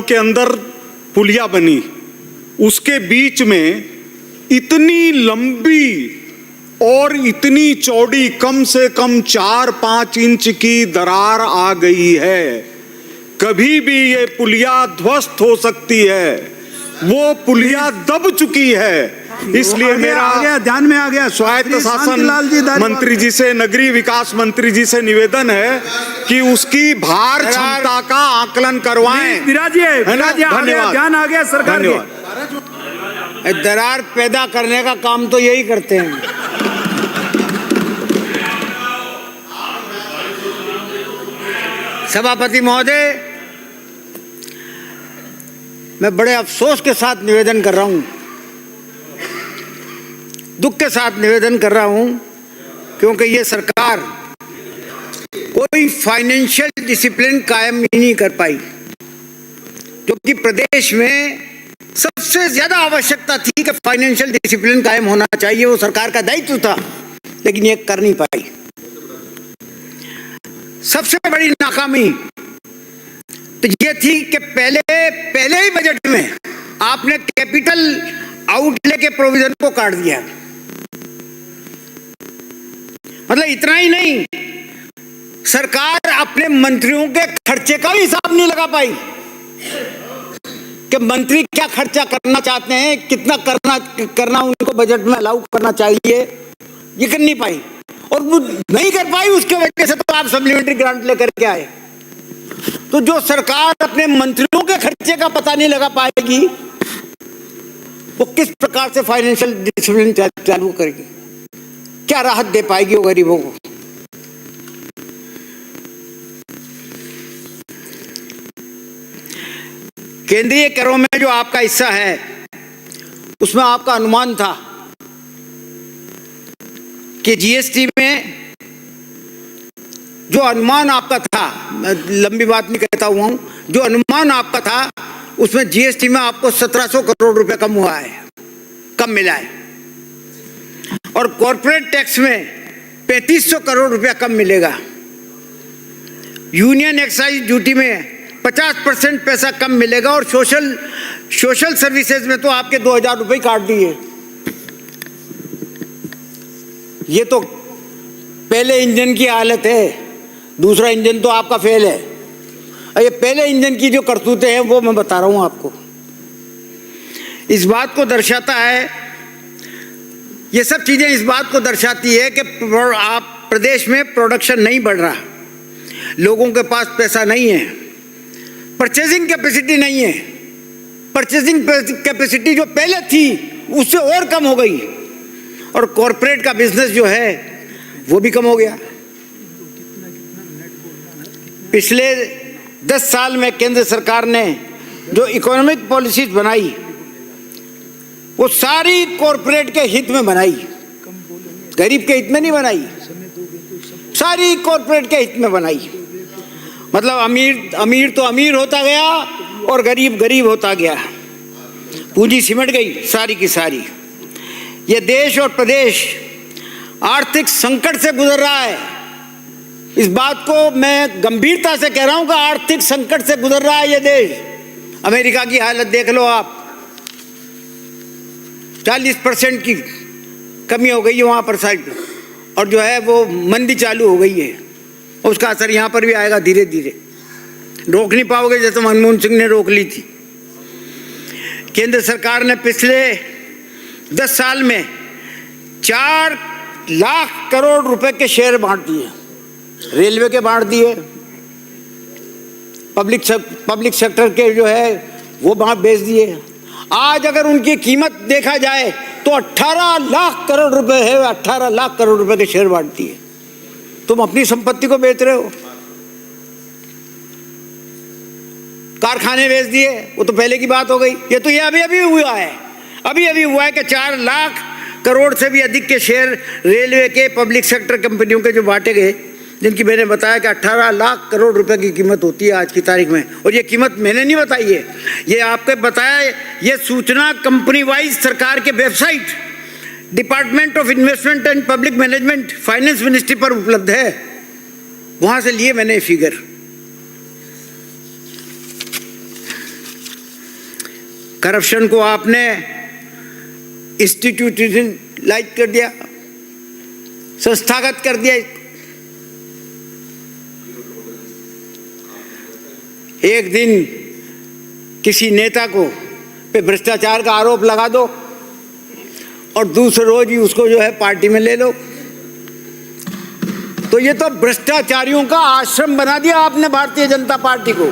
के अंदर पुलिया बनी, उसके बीच में इतनी लंबी और इतनी चौड़ी कम से कम 4-5 इंच की दरार आ गई है। कभी भी ये पुलिया ध्वस्त हो सकती है। वो पुलिया दब चुकी है। इसलिए मेरा ध्यान में आ गया स्वायत्त शासन मंत्री जी से, नगरीय विकास मंत्री जी से निवेदन है कि उसकी भार क्षमता का आकलन करवाएं। धन्यवाद। ध्यान आ गया सरकार के। दरार पैदा करने का काम तो यही करते हैं। सभापति महोदय, मैं बड़े अफसोस के साथ निवेदन कर रहा हूं, दुख के साथ निवेदन कर रहा हूं, क्योंकि ये सरकार कोई फाइनेंशियल डिसिप्लिन कायम ही नहीं कर पाई, जो कि प्रदेश में सबसे ज्यादा आवश्यकता थी कि फाइनेंशियल डिसिप्लिन कायम होना चाहिए। वो सरकार का दायित्व था, लेकिन ये कर नहीं पाई। सबसे बड़ी नाकामी तो ये थी कि पहले ही बजट में आपने कैपिटल आउटले के प्रोविजन को काट दिया। मतलब इतना ही नहीं, सरकार अपने मंत्रियों के खर्चे का भी हिसाब नहीं लगा पाई कि मंत्री क्या खर्चा करना चाहते हैं, कितना करना उनको बजट में अलाउ करना चाहिए, ये कर नहीं पाई। और वो नहीं कर पाई, उसके वजह से तो आप सप्लीमेंट्री ग्रांट लेकर के आए। तो जो सरकार अपने मंत्रियों के खर्चे का पता नहीं लगा पाएगी, वो किस प्रकार से फाइनेंशियल डिसिप्लिन चालू करेगी, क्या राहत दे पाएगी वो गरीबों को। केंद्रीय करों में जो आपका हिस्सा है, उसमें आपका अनुमान था कि जीएसटी में जो अनुमान आपका था, मैं लंबी बात नहीं कहता हुआ हूं, जो अनुमान आपका था उसमें जीएसटी में आपको 1700 करोड़ रुपए कम हुआ है, कम मिला है। और कॉर्पोरेट टैक्स में 3500 करोड़ रुपया कम मिलेगा। यूनियन एक्साइज ड्यूटी में 50% पैसा कम मिलेगा। और सोशल सर्विसेज में तो आपके 2000 रुपये काट दिए। ये तो पहले इंजन की हालत है, दूसरा इंजन तो आपका फेल है। ये पहले इंजन की जो करतूतें हैं वो मैं बता रहा हूं आपको। इस बात को दर्शाता है, ये सब चीजें इस बात को दर्शाती है कि आप प्रदेश में प्रोडक्शन नहीं बढ़ रहा, लोगों के पास पैसा नहीं है, परचेजिंग कैपेसिटी नहीं है। परचेजिंग कैपेसिटी जो पहले थी उससे और कम हो गई। और कॉर्पोरेट का बिजनेस जो है वो भी कम हो गया। पिछले 10 साल में केंद्र सरकार ने जो इकोनॉमिक पॉलिसीज बनाई, वो सारी कॉर्पोरेट के हित में बनाई, गरीब के हित में नहीं बनाई, सारी कॉर्पोरेट के हित में बनाई। मतलब अमीर तो अमीर होता गया और गरीब गरीब होता गया, पूंजी सिमट गई सारी की सारी। ये देश और प्रदेश आर्थिक संकट से गुजर रहा है। इस बात को मैं गंभीरता से कह रहा हूं कि आर्थिक संकट से गुजर रहा है ये देश। अमेरिका की हालत देख लो आप, 40% की कमी हो गई है वहां पर साइड, और जो है वो मंदी चालू हो गई है। उसका असर यहां पर भी आएगा धीरे धीरे। रोक नहीं पाओगे जैसे मनमोहन सिंह ने रोक ली थी। केंद्र सरकार ने पिछले 10 साल में 4 लाख करोड़ रुपए के शेयर बांट दिए, रेलवे के बांट दिए, पब्लिक सेक्टर के जो है वो बांट बेच दिए। आज अगर उनकी कीमत देखा जाए तो 18 लाख करोड़ रुपए है, 18 लाख करोड़ रुपए के शेयर बांट दिए। तुम अपनी संपत्ति को बेच रहे हो। कारखाने बेच दिए, वो तो पहले की बात हो गई। ये तो अभी हुआ है, अभी हुआ है कि 4 लाख करोड़ से भी अधिक के शेयर रेलवे के, पब्लिक सेक्टर कंपनियों के जो बांटे गए, जिनकी मैंने बताया कि 18 लाख करोड़ रुपए की कीमत होती है आज की तारीख में। और ये कीमत मैंने नहीं बताई है, ये आपके बताया, ये सूचना कंपनी वाइज सरकार के website department of investment and public management, finance ministry पर उपलब्ध है। वहां से लिए मैंने फिगर। करप्शन को आपने इंस्टीट्यूशनलाइज कर दिया, संस्थागत कर दिया। एक दिन किसी नेता को पे भ्रष्टाचार का आरोप लगा दो और दूसरे रोज ही उसको जो है पार्टी में ले लो। तो ये तो भ्रष्टाचारियों का आश्रम बना दिया आपने भारतीय जनता पार्टी को।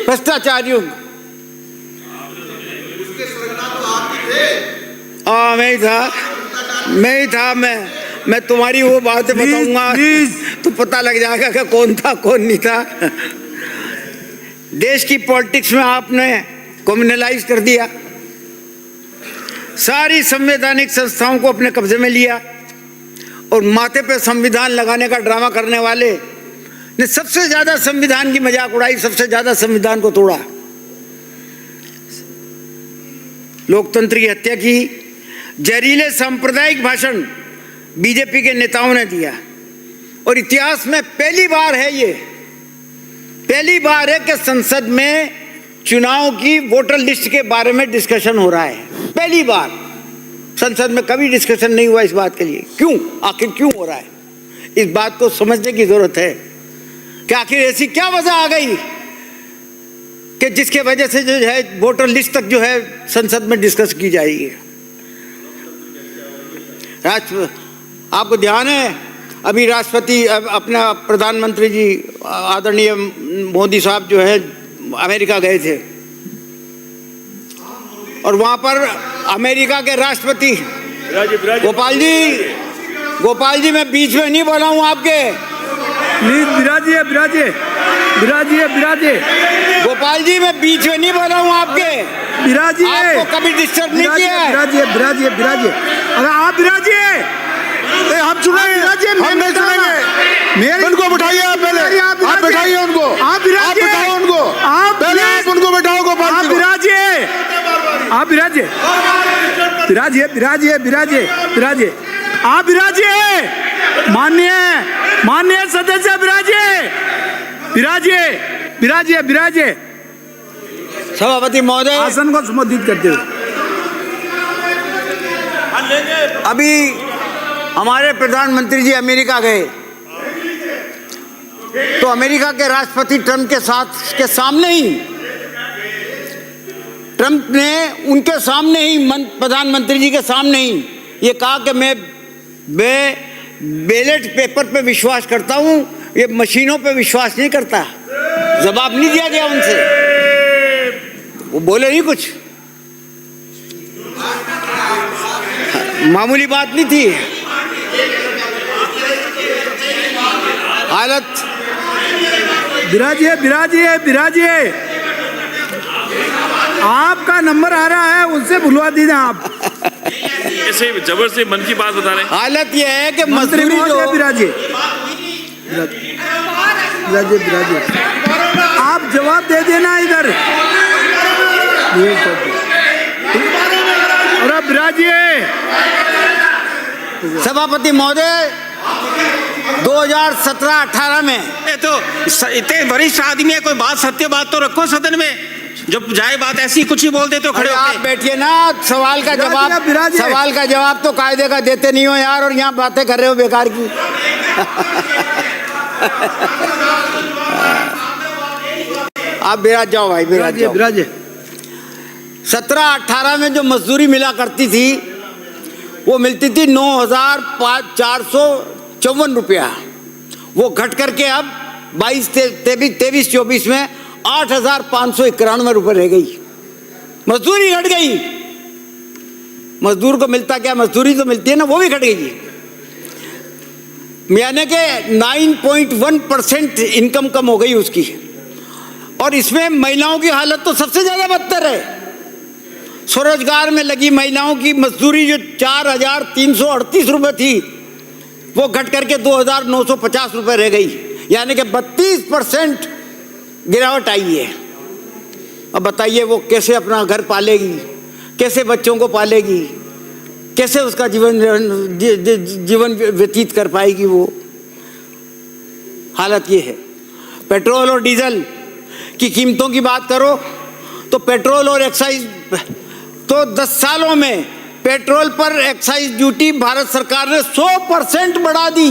भ्रष्टाचारियों मैं ही था। मैं तुम्हारी वो बातें बताऊंगा तो पता लग जाएगा कि कौन था कौन नहीं था। देश की पॉलिटिक्स में आपने कम्युनलाइज कर दिया, सारी संवैधानिक संस्थाओं को अपने कब्जे में लिया और माथे पे संविधान लगाने का ड्रामा करने वाले ने सबसे ज्यादा संविधान की मजाक उड़ाई, सबसे ज्यादा संविधान को तोड़ा, लोकतंत्र की हत्या की। जहरीले सांप्रदायिक भाषण बीजेपी के नेताओं ने दिया और इतिहास में पहली बार है कि संसद में चुनाव की वोटर लिस्ट के बारे में डिस्कशन हो रहा है। पहली बार संसद में कभी डिस्कशन नहीं हुआ इस बात के लिए। क्यों, आखिर क्यों हो रहा है? इस बात को समझने की जरूरत है कि आखिर ऐसी क्या वजह आ गई कि जिसके वजह से जो है वोटर लिस्ट तक जो है संसद में डिस्कस की जाएगी। आपको ध्यान है अभी राष्ट्रपति अपना प्रधानमंत्री जी आदरणीय मोदी साहब जो है अमेरिका गए थे और वहां पर अमेरिका के राष्ट्रपति गोपाल जी मैं बीच में नहीं बोला हूं आपके, प्लीज बिराजिए गोपाल जी मैं बीच में नहीं बोला हूं आपके, आपको कभी डिस्टर्ब नहीं किया। बिराजिए अगर आप बिराजिए हम सुनेंगे, हम नहीं सुनेंगे। उनको बिठाइए आप, पहले आप बिठाइए उनको, आप बिराजिए, बिठाओ उनको, पहले आप उनको बिठाओ। गोपाल आप बिराजिए, आप बिराजिए, आप बिराजिए, माननीय सदस्य बिराजिए। सभापति महोदय, आसन को संबोधित करते हुए अभी हमारे प्रधानमंत्री जी अमेरिका गए तो अमेरिका के राष्ट्रपति ट्रंप के सामने ही ट्रंप ने उनके सामने ही प्रधानमंत्री जी के सामने ही ये कहा कि मैं बैलेट पेपर पे विश्वास करता हूं, ये मशीनों पे विश्वास नहीं करता। जवाब नहीं दिया गया उनसे, वो बोले नहीं कुछ, मामूली बात नहीं थी हालत। बिराजिए, आपका नंबर आ रहा है, उससे बुलवा दीजिए आप। ऐसे जबरदस्ती मन की बात बता रहे हैं। हालत यह है कि मजदूरी जो बिराजिए, आप जवाब दे देना इधर। और अब बिराजिए। सभापति महोदय 2017-18 में तो इतने वरिष्ठ आदमी है, कोई बात सत्य बात तो रखो सदन में। जब जाए बात ऐसी कुछ ही बोल देते हो खड़े आप होके। बैठिए ना, सवाल का जवाब तो कायदे का देते नहीं हो यार, और यहाँ बातें कर रहे हो बेकार की। आप बिराज जाओ भाई, बिराजिए। 17-18 में जो मजदूरी मिला करती थी वो मिलती थी 9,454 रुपया, वो घट करके अब 23-24 में 8,591 रुपये रह गई। मजदूरी घट गई। मजदूर को मिलता क्या, मजदूरी तो मिलती है ना, वो भी घट गई। यानी कि 9.1% इनकम कम हो गई उसकी। और इसमें महिलाओं की हालत तो सबसे ज्यादा बदतर है। स्वरोजगार में लगी महिलाओं की मजदूरी जो 4,338 रुपये थी वो घट करके 2,950 रुपये रह गई, यानी कि 32% गिरावट आई है। अब बताइए वो कैसे अपना घर पालेगी, कैसे बच्चों को पालेगी, कैसे उसका जीवन व्यतीत कर पाएगी। वो हालत ये है। पेट्रोल और डीजल की कीमतों की बात करो तो पेट्रोल और एक्साइज, तो 10 सालों में पेट्रोल पर एक्साइज ड्यूटी भारत सरकार ने 100% बढ़ा दी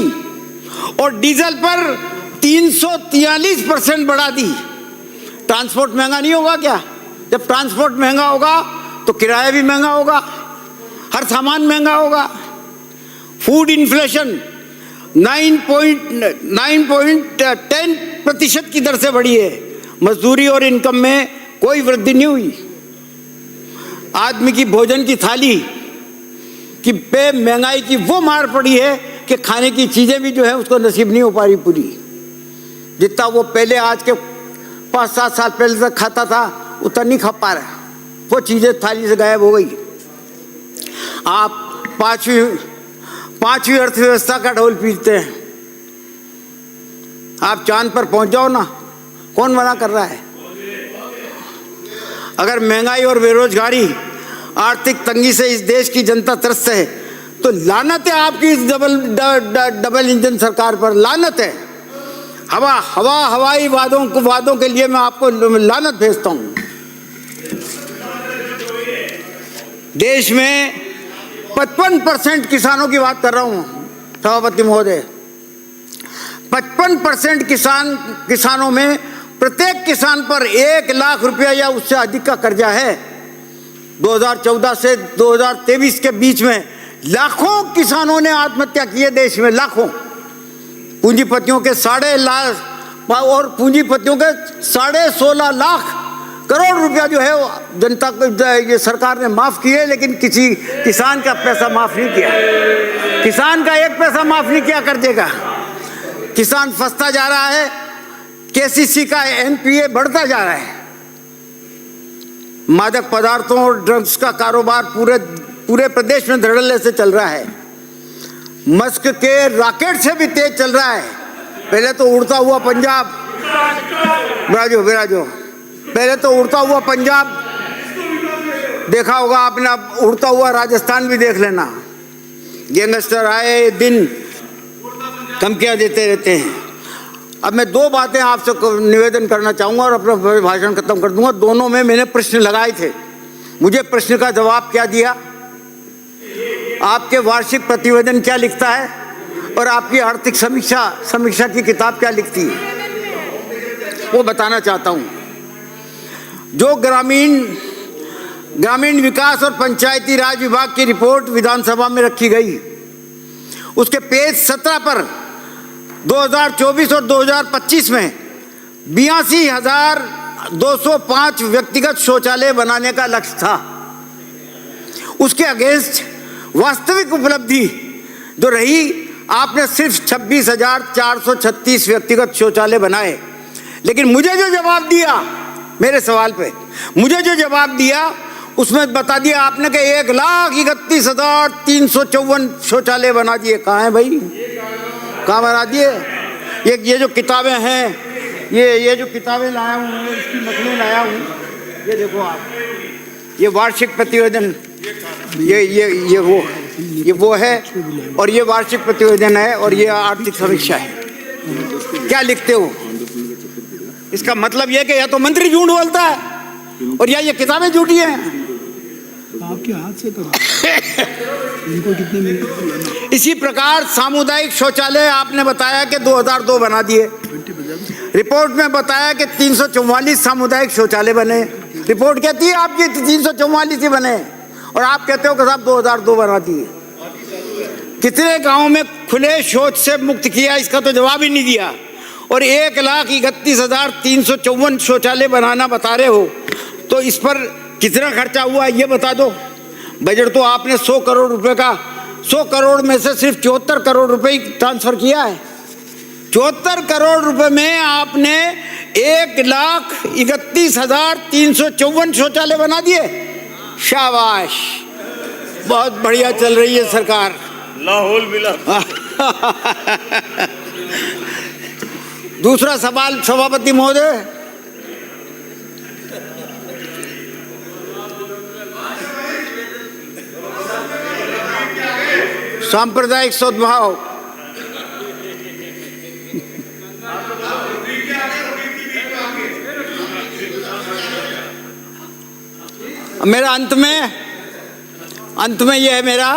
और डीजल पर 343% बढ़ा दी। ट्रांसपोर्ट महंगा नहीं होगा क्या? जब ट्रांसपोर्ट महंगा होगा तो किराया भी महंगा होगा, हर सामान महंगा होगा। फूड इन्फ्लेशन 9.10% की दर से बढ़ी है। मजदूरी और इनकम में कोई वृद्धि नहीं हुई। आदमी की भोजन की थाली कि पे महंगाई की वो मार पड़ी है कि खाने की चीजें भी जो है उसको नसीब नहीं हो पा रही पूरी। जितना वो पहले आज के 5-7 साल पहले तक खाता था उतना नहीं खा पा रहा, वो चीजें थाली से गायब हो गई। आप पांचवी अर्थव्यवस्था का ढोल पीटते हैं। आप चांद पर पहुंच जाओ ना, कौन मना कर रहा है? अगर महंगाई और बेरोजगारी आर्थिक तंगी से इस देश की जनता त्रस्त है तो लानत है आपकी इस डबल इंजन सरकार पर, लानत है। हवाई वादों के लिए मैं आपको लानत भेजता हूं। देश में 55% किसानों की बात कर रहा हूं सभापति महोदय, 55% किसानों में प्रत्येक किसान पर 1 लाख रुपया या उससे अधिक का कर्जा है। 2014 से 2023 के बीच में लाखों किसानों ने आत्महत्या की है देश में, लाखों। पूंजीपतियों के 1.5 और पूंजीपतियों के 16.5 लाख करोड़ रुपया जो है जनता को ये सरकार ने माफ किए, लेकिन किसी किसान का पैसा माफ नहीं किया। किसान का 1 पैसा माफ नहीं किया कर्जे का। किसान फंसता जा रहा है, केसीसी का एनपीए बढ़ता जा रहा है। मादक पदार्थों और ड्रग्स का कारोबार पूरे प्रदेश में धड़ल्ले से चल रहा है। मस्क के रॉकेट से भी तेज चल रहा है। पहले तो उड़ता हुआ पंजाब, बिराजो, पहले तो उड़ता हुआ पंजाब देखा होगा आपने, अब उड़ता हुआ राजस्थान भी देख लेना। गैंगस्टर आए दिन धमकियां देते रहते हैं। अब मैं 2 बातें आपसे निवेदन करना चाहूँगा और अपना भाषण खत्म कर दूंगा। दोनों में मैंने प्रश्न लगाए थे, मुझे प्रश्न का जवाब क्या दिया, आपके वार्षिक प्रतिवेदन क्या लिखता है और आपकी आर्थिक समीक्षा की किताब क्या लिखती है, वो बताना चाहता हूँ। जो ग्रामीण विकास और पंचायती राज विभाग की रिपोर्ट विधानसभा में रखी गई, उसके पेज 17 पर 2024 और 2025 में 82,205 व्यक्तिगत शौचालय बनाने का लक्ष्य था। उसके अगेंस्ट वास्तविक उपलब्धि जो रही, आपने सिर्फ 26,436 व्यक्तिगत शौचालय बनाए। लेकिन मुझे जो जवाब दिया मेरे सवाल पे, मुझे जो जवाब दिया उसमें बता दिया आपने कि 1,31,354 शौचालय बना दिए। कहाँ है भाई, कहाँ बना दिए? ये जो किताबें हैं, ये जो किताबें लाया हूँ, इसकी नकलें लाया हूँ, ये देखो आप, ये वार्षिक प्रतिवेदन, ये वो है और ये वार्षिक प्रतिवेदन है और ये आर्थिक समीक्षा है। क्या लिखते हो? इसका मतलब यह कि या तो मंत्री झूठ बोलता है और या ये किताबें झूठी हैं। आपके हाथ से करो। इनको कितने मिनट? इसी प्रकार सामुदायिक शौचालय आपने बताया कि 2002 बना दिए। रिपोर्ट में बताया कि 344 सामुदायिक शौचालय बने। रिपोर्ट कहती है आपकी 344 ही बने और आप कहते हो कि साहब 2002 बना दिए। कितने गांव में खुले शौच से मुक्त किया, इसका तो जवाब ही नहीं दिया। और 1,31,354 शौचालय बनाना बता रहे हो, तो इस पर कितना खर्चा हुआ ये बता दो। बजट तो आपने 100 करोड़ रुपए का, 100 करोड़ में से सिर्फ 74 करोड़ रुपए ट्रांसफर किया है। 74 करोड़ रुपए में आपने 1,31,354 शौचालय बना दिए। शाबाश, बहुत बढ़िया चल रही है सरकार। लाहौल मिला। दूसरा सवाल सभापति महोदय, सांप्रदायिक सद्भाव, मेरा अंत में यह है मेरा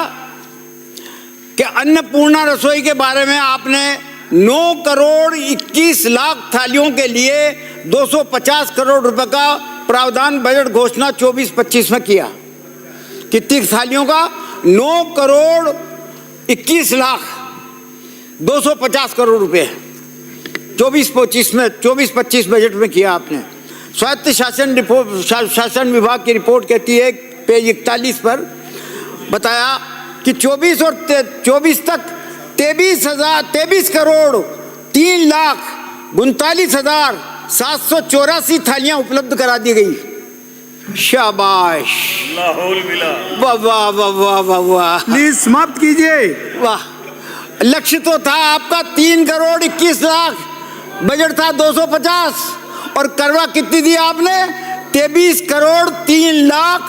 कि अन्नपूर्णा रसोई के बारे में आपने 9 करोड़ 21 लाख थालियों के लिए 250 करोड़ रुपए का प्रावधान बजट घोषणा 24-25 में किया। कितनी थालियों का? 9 करोड़ 21 लाख 250 करोड़ रुपए 24-25 बजट में किया आपने। स्वायत्त शासन विभाग की रिपोर्ट कहती है पेज 41 पर बताया कि 24 और 24 तक 23 करोड़ 3 लाख 39,784 थालियां उपलब्ध करा दी गई। शाबाश, लाहौल मिला। वाह वाह वाह वाह वाह वाह, प्लीज समाप्त कीजिए। वाह। लक्ष्य तो था आपका 3 करोड़ 21 लाख, बजट था 250 और करवा कितनी दी आपने? 23 करोड़ 3 लाख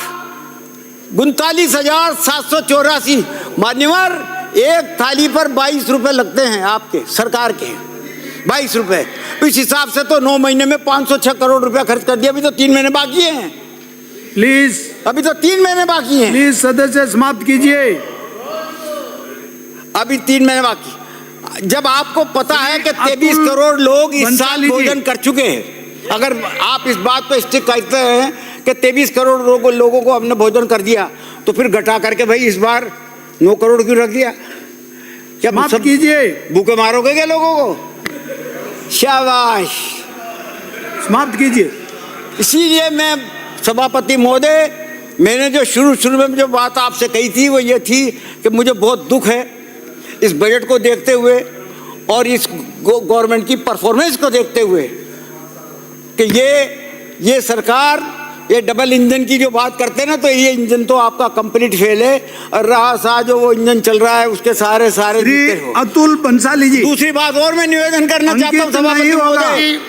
39,784। मान्यवर, एक थाली पर 22 रुपए लगते हैं आपके सरकार के, 22 रुपए। इस हिसाब से तो 9 महीने में 506 करोड़ रुपया खर्च कर दिया। अभी तो 3 महीने बाकी हैं। प्लीज अभी तो 3 महीने बाकी हैं। प्लीज सदस्य समाप्त कीजिए। अभी 3 महीने बाकी। जब आपको पता है कि 23 करोड़ लोग इस साल भोजन कर चुके हैं, अगर आप इस बात पे स्टिक करते हैं कि 23 करोड़ लोगों को हमने भोजन कर दिया, तो फिर घटा करके भाई इस बार 9 करोड़ क्यों रख दिया? क्या समाप्त कीजिए। भूखे मारोगे क्या लोगों को? शाबाश, समाप्त कीजिए। इसीलिए मैं सभापति महोदय, मैंने जो शुरू में जो बात आपसे कही थी वो ये थी कि मुझे बहुत दुख है इस बजट को देखते हुए और इस गवर्नमेंट की परफॉर्मेंस को देखते हुए कि ये सरकार, ये डबल इंजन की जो बात करते हैं ना, तो ये इंजन तो आपका कंप्लीट फेल है। और रहा सा जो वो इंजन चल रहा है उसके सारे अतुल बंसाली जी, दूसरी बात और मैं निवेदन करना चाहता हूँ सभापति महोदय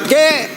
के